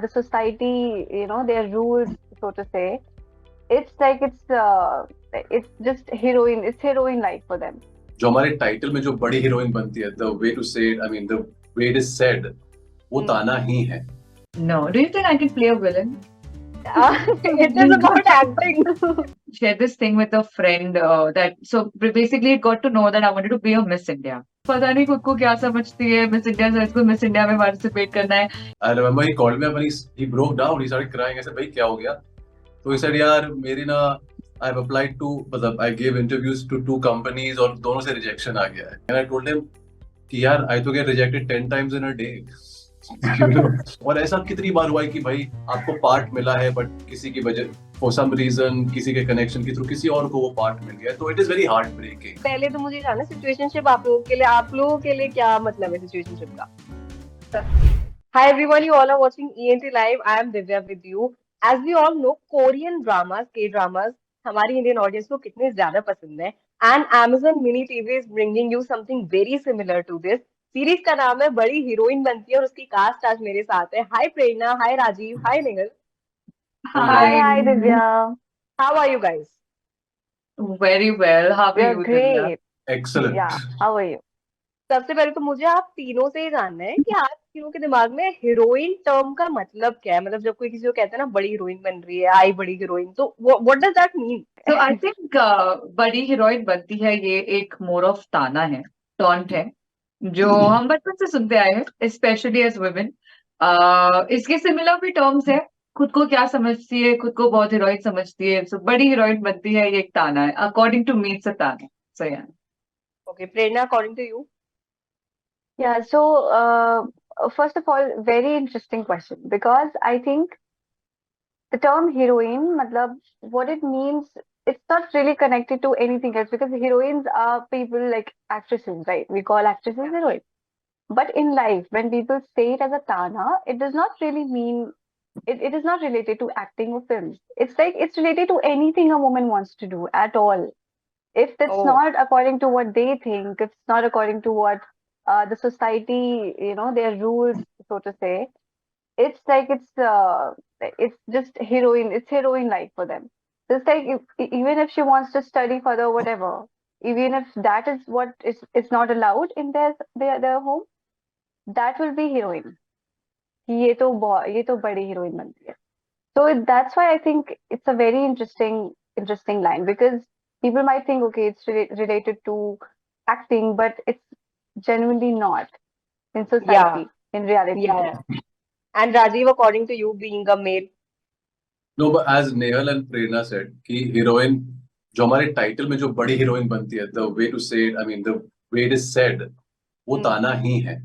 the society, their rules, so to say. It's like it's just heroine. It's heroine life for them. जो हमारे title में जो बड़ी heroine बनती है, द वे टू से I mean the way it is said, वो ताना ही है. No. Do you think I can play a villain? It is about acting. Shared this thing with a friend that so basically it got to know that I wanted to be a Miss India. पता नहीं खुद को क्या समझती है miss India से, इसको miss India में पार्टिसिपेट करना है. I remember he called me up and he broke down. He started crying. I said, भाई क्या हो गया? तो he said, यार मेरी ना I've applied to मतलब I gave interviews to 2 companies और दोनों से rejection आ गया है. And I told him कि यार I तो get rejected 10 times in a day. और ऐसा कितनी बार हुआ है कि भाई आपको पार्ट मिला है बट किसी की वजह फॉर सम रीजन किसी के कनेक्शन के थ्रू किसी और को वो पार्ट मिल गया, तो it is very heart breaking. पहले तो मुझे जानना सिचुएशनशिप आप लोगों के लिए क्या मतलब है सिचुएशनशिप का. Hi everyone, you all are watching ENT Live. I am Divya with you. As we all know, Korean dramas, K-dramas, हमारी इंडियन ऑडियंस को कितने ज्यादा पसंद है. And Amazon Mini TV is bringing you something very similar to this. Series का नाम है बड़ी हीरोइन बनती है और उसकी कास्ट आज मेरे साथ है. Hi Prerna, hi Rajiv, hi Nikhil. Hi Divya. How are you guys? Very well. How are We are you, Divya? great. Excellent. Yeah, how are you? सबसे पहले तो मुझे आप तीनों से ही जानना है कि आप तीनों के दिमाग में हीरोइन टर्म का मतलब क्या है. मतलब जब कोई किसी को कहता है ना बड़ी हीरोइन बन रही है, आई बड़ी हीरोइन, तो what does that mean? So I think बड़ी हीरोइन बनती है ये एक मोर ऑफ ताना है, टॉन्ट है, जो हम बचपन से सुनते आए हैं स्पेशली एज वुमेन. इसके सिमिलर भी टर्म्स है. खुद को क्या समझती है, खुद को बहुत हीरोइन समझती है, सो बड़ी हीरोइन बनती है ये एक ताना है. According to me it's a ताना. So yeah okay Prerna, according to you? Yeah, so first of all, very interesting question because I think the term heroine, matlab, what it means, it's not really connected to anything else because heroines are people like actresses, right? We call actresses heroines. But in life, when people say it as a tana, it does not really mean it is not related to acting or films. It's like it's related to anything a woman wants to do at all. If it's Oh, not according to what they think, if it's not according to what the society, their rules, so to say, it's like it's just heroine. It's heroine life for them. Just like even if she wants to study further, whatever, even if that is what is not allowed in their home, that will be heroine. ये तो बड़ी heroine बनती है. So that's why I think it's a very interesting line because people might think, okay, it's related to acting, but it's genuinely not in society, in reality. yeah. And Rajiv, according to you, being a male. No but as Nehal and Prerna said कि heroine जो हमारे title में जो बड़ी heroine बनती है, the way to से I mean the way it is said, वो ताना ही है.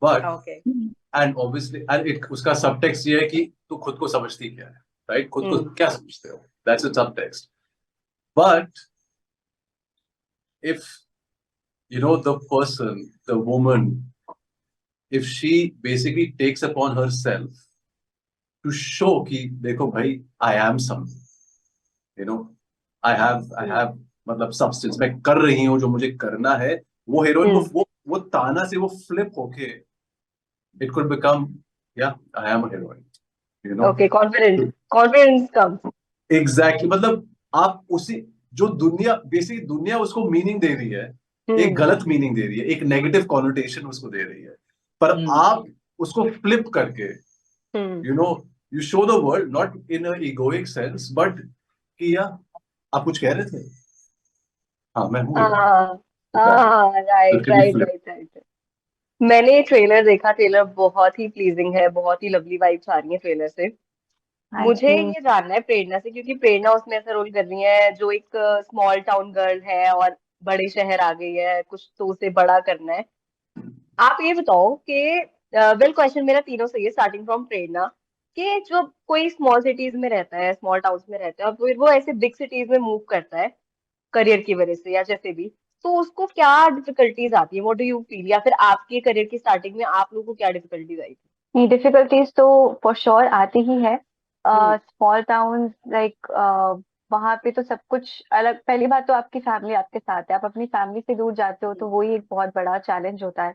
But Okay. And obviously and it उसका सबटेक्स्ट ये है कि तू खुद को समझती क्या है, राइट? खुद को क्या समझते हो, that's the subtext. But if you know the person, the woman, if she basically takes upon herself to show कि देखो भाई I am something, you know, I have मतलब substance, मैं कर रही हूँ जो मुझे करना है, वो हीरोइन को वो ताना से वो फ्लिप होके it could become yeah I am a heroine, you know. Okay, confidence comes. Exactly. मतलब आप उसी जो दुनिया बेसिकली दुनिया उसको मीनिंग दे रही है, एक गलत मीनिंग दे रही है, एक नेगेटिव कॉनोटेशन उसको दे रही है, पर आप उसको फ्लिप करके you know you show the world not in a egoic sense but कि या आप कुछ कह रहे थे. हाँ मैं हूँ राइट. मैंने ट्रेलर देखा. ट्रेलर बहुत ही प्लीजिंग है, बहुत ही लवली वाइब्स आ रही है ट्रेलर से. मुझे ये जानना है प्रेरणा से, क्योंकि प्रेरणा उसमें ऐसा रोल कर रही है जो एक स्मॉल टाउन गर्ल है और बड़े शहर आ गई है, कुछ तो उसे बड़ा करना है. आप ये बताओ कि वेल क्वेश्चन मेरा तीनों से ये स्टार्टिंग फ्रॉम प्रेरणा कि जो कोई स्मॉल सिटीज में रहता है, स्मॉल टाउन्स में रहता है और फिर वो ऐसे बिग सिटीज में मूव करता है करियर की वजह से या जैसे भी, तो उसको क्या डिफिकल्टीज आती है? What do you feel? या फिर आपके करियर की स्टार्टिंग में आप लोगों को क्या डिफिकल्टीज आई थी? नहीं, डिफिकल्टीज तो फॉर श्योर आती ही है. स्मॉल टाउन लाइक वहां पे तो सब कुछ अलग. पहली बात तो आपकी फैमिली आपके साथ है, आप अपनी फैमिली से दूर जाते हो तो वही एक बहुत बड़ा चैलेंज होता है.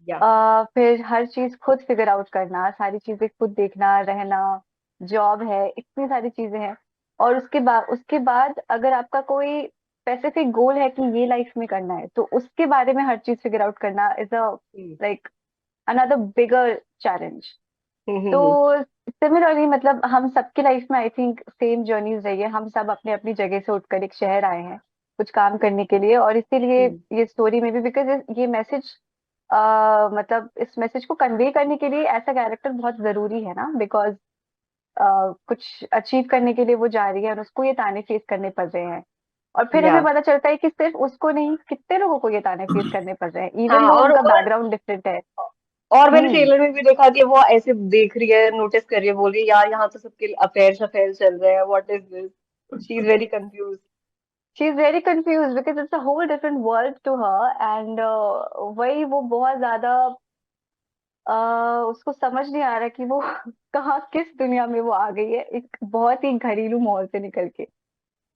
या फिर हर चीज खुद फिगर आउट करना, सारी चीजें खुद देखना, रहना, जॉब है, इतनी सारी चीजें हैं। और उसके बाद अगर आपका कोई स्पेसिफिक गोल है कि ये लाइफ में करना है, तो उसके बारे में हर चीज फिगर आउट करना is a like another bigger challenge. Hmm तो सिमिलरली मतलब हम सबकी लाइफ में आई थिंक सेम जर्नीज रही है। हम सब अपने अपनी जगह से उठकर एक शहर आए हैं कुछ काम करने के लिए, और इसीलिए हम्म ये स्टोरी में भी, बिकॉज ये मैसेज मतलब इस मैसेज को कन्वे करने के लिए ऐसा कैरेक्टर बहुत जरूरी है ना, बिकॉज कुछ अचीव करने के लिए वो जा रही है और उसको ये ताने फेस करने पड़ रहे हैं। और फिर या हमें पता चलता है कि सिर्फ उसको नहीं, कितने लोगों को ये ताने फेस करने पड़ रहे हैं, इवन हाँ दो उनका बैकग्राउंड डिफरेंट है। और मैंने हम्म। ट्रेलर में भी देखा कि वो ऐसे देख रही है, नोटिस कर रही है, बोल रही है यार यहाँ तो सबके अफेयर शफेयर चल रहे हैं, what is this, she is very confuse. She is very confuse because it's a whole different world to her, and वही वो बहुत ज्यादा उसको समझ नहीं आ रहा कि वो कहाँ किस दुनिया में वो आ गई है, एक बहुत ही घरेलू माहौल से निकल के।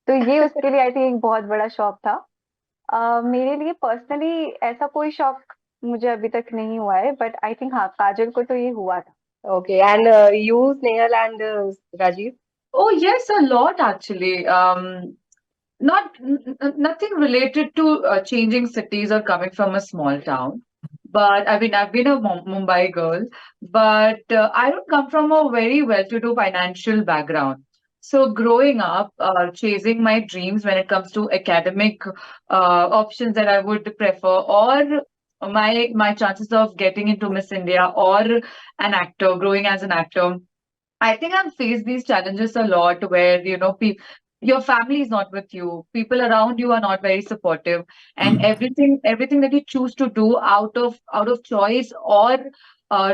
तो ये उसके लिए आई थिंक एक बहुत बड़ा शौक था। मेरे लिए पर्सनली ऐसा कोई शौक मुझे अभी तक नहीं हुआ है, बट आई थिंक हाँ, काजल को तो ये हुआ था। Okay, and you Snehal and Rajeev? Oh, yes, a lot actually. Not nothing related to changing cities or coming from a small town. But I mean, I've been a Mumbai girl, but I don't come from a very well-to-do financial background. So growing up, chasing my dreams when it comes to academic options that I would prefer, or my chances of getting into Miss India or an actor, growing as an actor. I think I've faced these challenges a lot where, your family is not with you, people around you are not very supportive, and everything that you choose to do out of choice or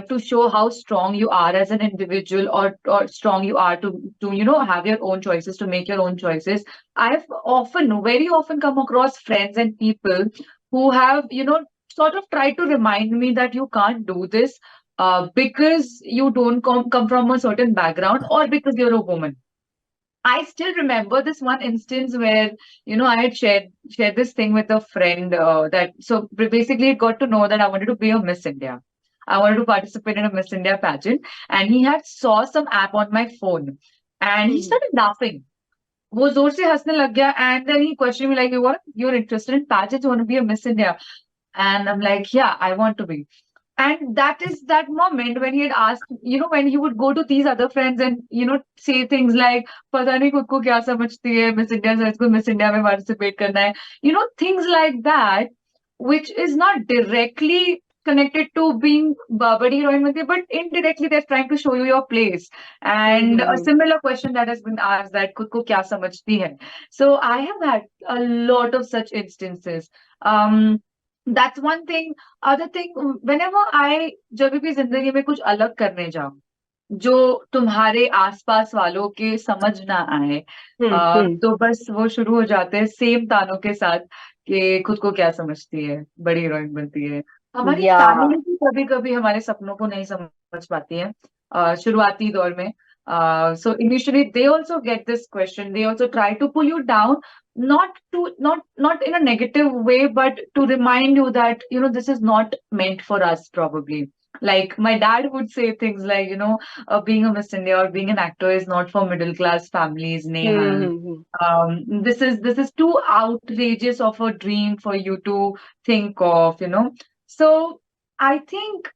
to show how strong you are as an individual, or strong you are to have your own choices, to make your own choices. I've very often come across friends and people who have, sort of tried to remind me that you can't do this because you don't come from a certain background, or because you're a woman. I still remember this one instance where, I had shared this thing with a friend, that so basically it got to know that I wanted to be a Miss India. I wanted to participate in a Miss India pageant, and he had saw some app on my phone, and he hmm started laughing. वो जोर से हंसने लग गया, and then he questioned me like, you're interested in pageants, you want to be a Miss India? And I'm like, yeah, I want to be. And that is that moment when he had asked, when he would go to these other friends and, say things like, पता नहीं खुद को क्या समझती है, miss India से इसको miss India में participate करना है. Things like that, which is not directly connected to being Badi Heroine Banti, but indirectly they're trying to show you your place. And a hmm similar question that has been asked, that खुद को क्या समझती है. So I have had a lot of such instances. That's one thing. Other thing, whenever जब भी जिंदगी में कुछ अलग करने जाओ, जो तुम्हारे आसपास वालों के समझ ना आए, हम्म तो बस वो शुरू हो जाते हैं सेम तानों के साथ कि खुद को क्या समझती है, बड़ी हीरोइन बनती है. हमारी या फैमिली भी कभी कभी हमारे सपनों को नहीं समझ पाती है शुरुआती दौर में. So initially they also get this question, they also try to pull you down, not in a negative way, but to remind you that this is not meant for us, probably. Like my dad would say things like, being a Miss India or being an actor is not for middle class families, Nehan. Hmm This is too outrageous of a dream for you to think of. So I think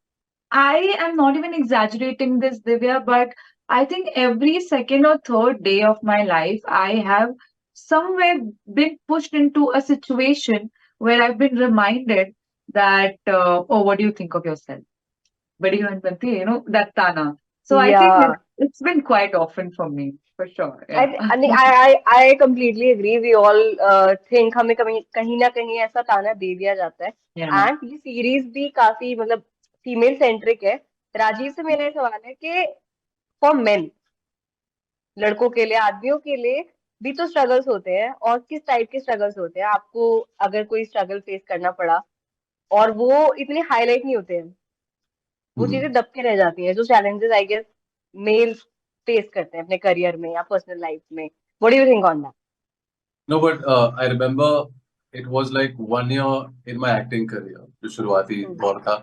I am not even exaggerating this, Divya, but I think every second or third day of my life, I have somewhere been pushed into a situation where I've been reminded that, oh, what do you think of yourself? Badi Heroine Banti, that Tana. So I या think it's been quite often for me, for sure. Yeah. I completely agree. We all think हमें कहीं कहीं ना कहीं ऐसा ताना दे दिया जाता है। Yeah. एंड ये सीरीज भी काफी मतलब फीमेल सेंट्रिक है। राजीव से मेरा ये सवाल है कि फॉर मेन, लड़कों के लिए, आदमियों के लिए भी तो स्ट्रगल्स होते हैं, और किस टाइप के स्ट्रगल्स होते हैं? आपको अगर कोई स्ट्रगल फेस करना पड़ा और वो इतने हाईलाइट नहीं होते हैं, वो चीजें दब के रह जाती हैं, जो challenges I guess male face करते हैं अपने करियर में या पर्सनल लाइफ में, what do you think on that? No, but I remember it was like 1 year in my acting career, जो शुरुआती दौर था.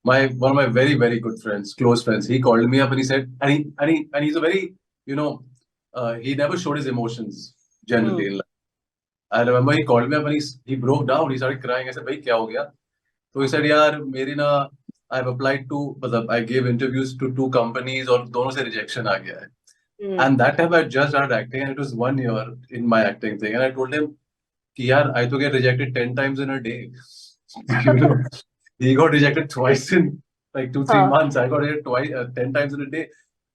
one of my very, very good friends, close friends, he called me up and he said, and he's a very, you know, he never showed his emotions generally in life. I remember he called me up and he broke down. He started crying. I said, "भाई क्या हो गया?" So he said, "यार मेरी ना, I've applied to, मतलब I gave interviews to two companies और दोनों से rejection आ गया है." And that time I just started acting and it was 1 year in my acting thing. And I told him कि यार I to get rejected 10 times in a day. You know, he got rejected twice in like 2-3 हाँ. months. I got rejected twice, 10 times in a day.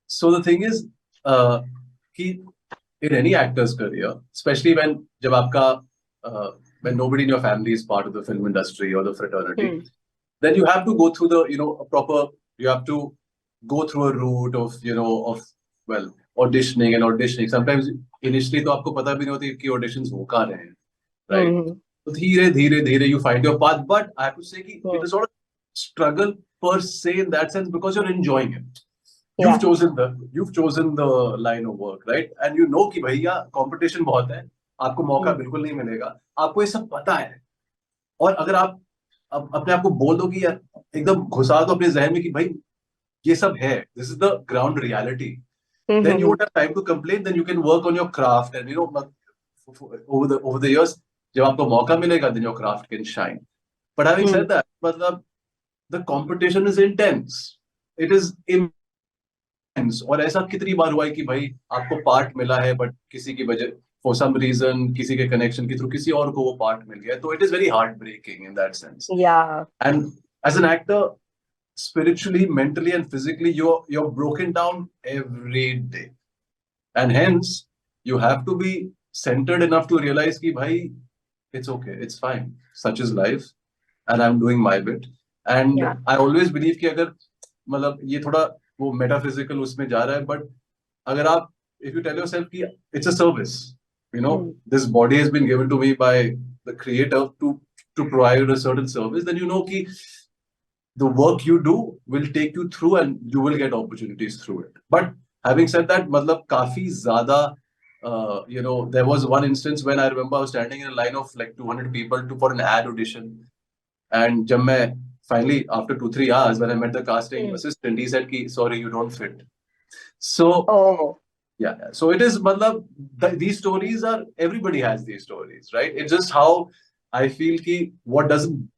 So the thing is, कि in any actor's career, especially when जब आपका when nobody in your family is part of the film industry or the fraternity, then you have to go through the, you know, a proper, you have to go through a route of, you know, of, well, auditioning and auditioning. Sometimes initially तो आपको पता भी नहीं होती कि auditions हो कहाँ रहे हैं, right? So धीरे धीरे धीरे you find your path. But I have to say कि it is not a struggle per se in that sense because you're enjoying it. You've chosen the line of work, right? And you know कि भैया competition बहुत है, आपको मौका बिल्कुल नहीं मिलेगा, आपको ये सब पता है. और अगर आप अपने आप को बोल दो कि यार एकदम घुसा दो अपने जहन में कि भाई ये सब है, this is the ground reality, then you won't have time to complain. Then you can work on your craft and, you know, over the years जब आपको मौका मिलेगा, then your craft can shine. But having said that, मतलब the competition is intense. It is और ऐसा कितनी बार हुआ है कि भाई आपको पार्ट मिला है बट किसी की वजह, फॉर सम रीजन, किसी के कनेक्शन के थ्रू किसी और को वो पार्ट मिल गया, तो it is very heart breaking in that sense. And as an actor, spiritually, mentally and physically, you're broken down every day, and hence you have to be centered enough to realize कि भाई it's okay, it's fine, such is life and I'm doing my bit. And I always believe कि अगर मतलब ये थोड़ा वो metaphysical उसमें जा रहा है, बट अगर आप, if you tell yourself कि it's a service, you know, this body has been given to me by the creator to provide a certain service, then you know कि the work you do will take you through and you will get opportunities through it. But having said that, मतलब काफी ज्यादा, you know, there was one instance when I remember I was standing in a line of like 200 people for an ad audition, and जब मैं finally after 2-3 hours when I met the casting assistant, he said कि sorry, you don't fit. So yeah, so it is मतलब these stories are, everybody has these stories, right? It's just how I feel कि what doesn't,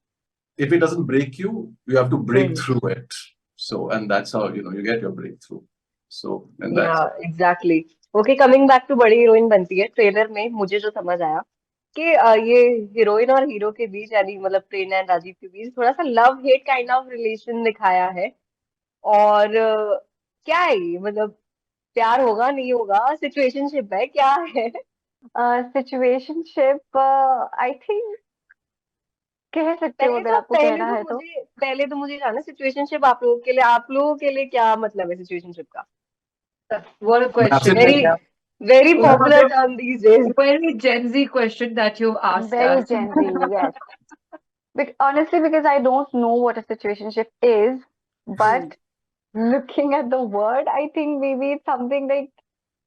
if it doesn't break you, you have to break through it. So, and that's how, you know, you get your breakthrough. So, and that's exactly. Okay, coming back to बड़ी heroine बनती है, trailer में मुझे जो समझ आया कि ये हीरोइन और हीरो के बीच, यानी मतलब प्रेरणा एंड राजीव के बीच थोड़ा सा love hate kind of relation दिखाया है. और क्या है ये, मतलब प्यार होगा नहीं होगा, सिचुएशनशिप है, क्या है? सिचुएशनशिप आई थिंक कह सकते हो अगर आपको कहना है तो. पहले तो मुझे जानना, सिचुएशनशिप आप लोगों के लिए क्या मतलब है सिचुएशनशिप का? What a question. Very popular term these days. Very Gen Z question that you asked very us. Gen Z, yes. But honestly, because I don't know what a situationship is, but looking at the word, I think maybe it's something like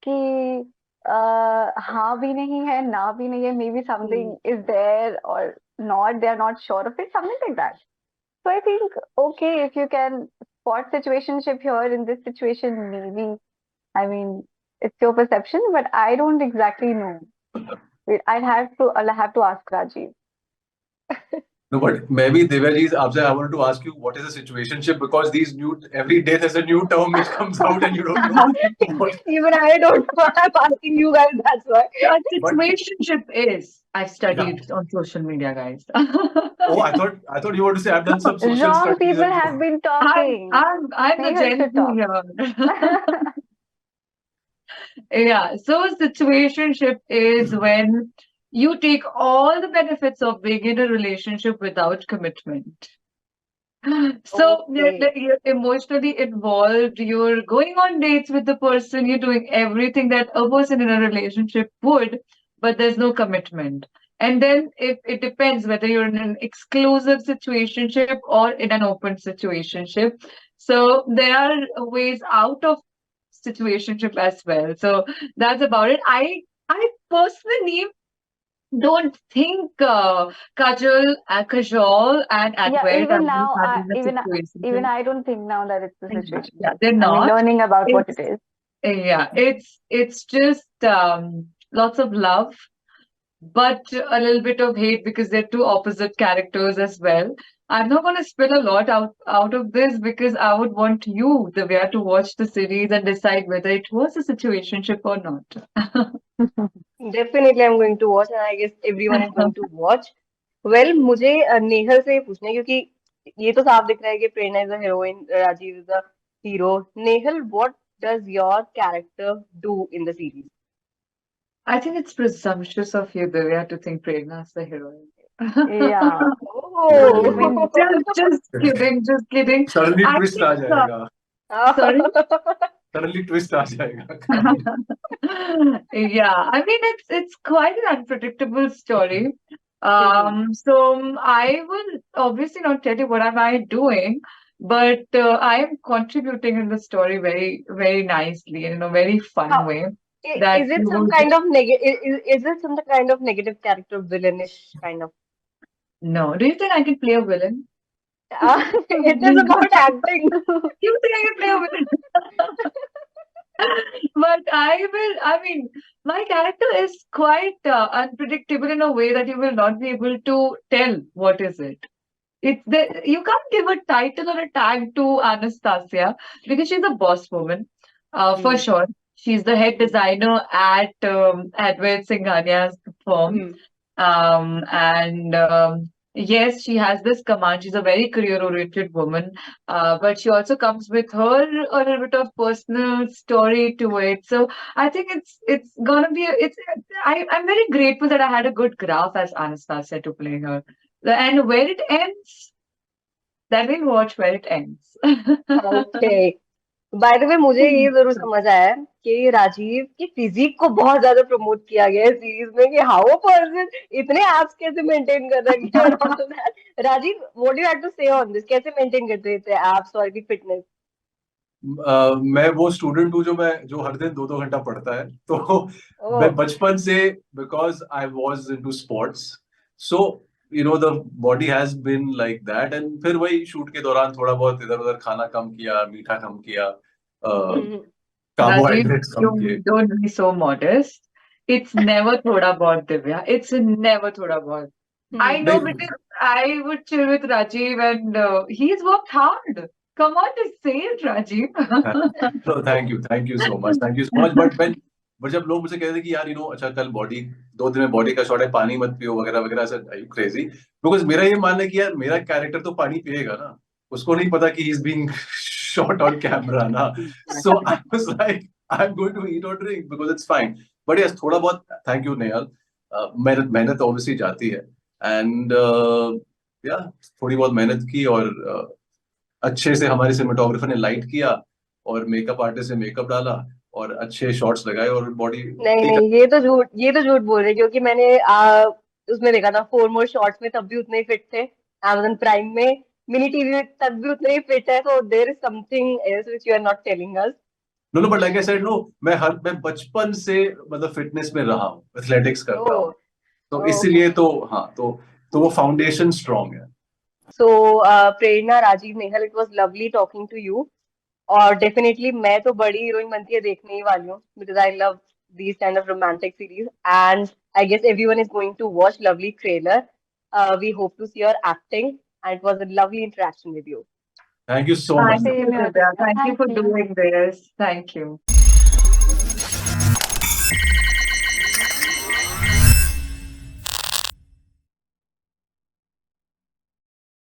कि हाँ भी नहीं है, ना भी नहीं है, maybe something is there or not, they are not sure of it, something like that. So I think, okay, if you can spot situationship here in this situation, maybe, I mean, it's your perception, but I don't exactly know. Wait, I'll have to ask Rajeev. No, but maybe Divya ji, I wanted to ask you, what is a situationship? Because these every day there's a new term which comes out and you don't know. Even I don't know. I'm asking you guys, that's why. Situationship is, I studied on social media, guys. Oh, I thought you wanted to say I've done some social Wrong studies. People have been talking. I'm the Gen Z here. Yeah, so situationship is when you take all the benefits of being in a relationship without commitment. So you're emotionally involved, you're going on dates with the person, you're doing everything that a person in a relationship would, but there's no commitment. And then if it depends whether you're in an exclusive situationship or in an open situationship. So there are ways out of situationship as well. So that's about it. I personally don't think Kajol and Yeah, Advait are even both now, having a even situation. I don't think now that it's a Yeah, situation. yeah, they're I mean, not. learning about what it It's is. yeah, it's just lots of love, but a little bit of hate because they're two opposite characters as well. I'm not going to spill a lot out of this because I would want you, Divya, to watch the series and decide whether it was a situationship or not. Definitely I am going to watch and I guess everyone is going to watch. Well मुझे नेहल से पूछना है क्योंकि ये तो साफ दिख रहा है कि Prerna is a heroine, Rajiv is a hero. Nehal, what does your character do in the series? I think it's presumptuous of you, Divya, to think Prerna is the heroine. Yeah, oh. I mean, Just kidding, just kidding. Suddenly I twist think, आ जाएगा. sorry. Suddenly twist आ जाएगा. Yeah, I mean it's quite an unpredictable story. So I will obviously not tell you what am I doing, but I am contributing in the story very, very nicely in a very fun How, way that is it you some would kind of is it some kind of negative character, villainish kind of? know. Do you think I can play a villain? It is about acting. You think I can play a villain? But I mean, my character is quite unpredictable in a way that you will not be able to tell what is it. You can't give a title or a tag to Anastasia because she's a boss woman, for Hmm. sure. She's the head Hmm. designer at Advait Singhania's firm. Hmm. And yes, she has this command. She's a very career-oriented woman, but she also comes with her a little bit of personal story to it. So I think it's gonna be I'm very grateful that I had a good graph as Anastasia to play her. And where it ends, then we'll watch where it ends. Okay. By the way मुझे ये जरूर समझ आया है कि राजीव की physique को बहुत ज्यादा प्रमोट किया गया है सीरीज में कि हाउ अ पर्सन इतने एब्स कैसे मेंटेन कर रखे हैं और all that. Rajeev, what do you have to say on this? कैसे मेंटेन करते थे एब्स और भी फिटनेस? मैं वो स्टूडेंट हूँ जो हर दिन 2-2 घंटा पढ़ता है. तो ओह. मैं बचपन से, because I was into sports, so the body has been like that. And फिर वही शूट के दौरान थोड़ा बहुत इधर उधर खाना कम किया, मीठा कम किया, Rajiv, कार्बोहाइड्रेट्स कम किए. don't be so modest. It's never thoda bahut, Divya. It's never thoda bahut. I know नहीं. because I would chill with Rajiv and he's worked hard. Come on, just say it, Rajiv. तो thank you so much, thank you so much. But जब लोग मुझे कहते हैं कि यार अच्छा कल बॉडी 2 दिन में बॉडी का शॉट है, पानी मत पियो वगैरह वगैरह, ऐसा आई यू क्रेजी? बिकॉज मेरा ये मानना है कि यार मेरा कैरेक्टर तो पानी पिएगा ना, उसको नहीं पता कि he is being shot on camera ना. So I was like I am going to eat और drink because it's fine. But yes, थोड़ा बहुत, थैंक यू नेहल. मेहनत मेहनत ऑब्वियसली जाती है. एंड या थोड़ी बहुत मेहनत की, और अच्छे से हमारे सिनेमेटोग्राफर ने लाइट किया और मेकअप आर्टिस्ट ने मेकअप डाला और अच्छे शॉट्स लगाए और बॉडी नहीं ठीक है. नहीं, ये तो झूठ बोल रहे हैं, क्योंकि मैंने उसमें देखा था 4 मोर शॉट्स में, तब भी उतने ही फिट थे. Amazon प्राइम में मिनी टीवी में तब भी उतने ही फिट है. So there is something else which you are not telling us. No no, but like I said, no, मैं बचपन से मतलब फिटनेस में रहा हूँ, एथलेटिक्स करता ओह. हूँ. तो ओके. इसीलिए तो हाँ, तो वो फाउंडेशन स्ट्रांग है. So Prerna, Rajiv, Nehal, it was lovely talking to you. और डेफिनेटली मैं तो बड़ी हीरोइन बनती है देखने ही वाली हूँ, because I love these kind of romantic series, and I guess everyone is going to watch lovely trailer. We hope to see your acting, and it was a lovely interaction with you. Thank you so Thank much. you, same here, Divya. Divya. Thank you Thank for you. doing this. Thank you.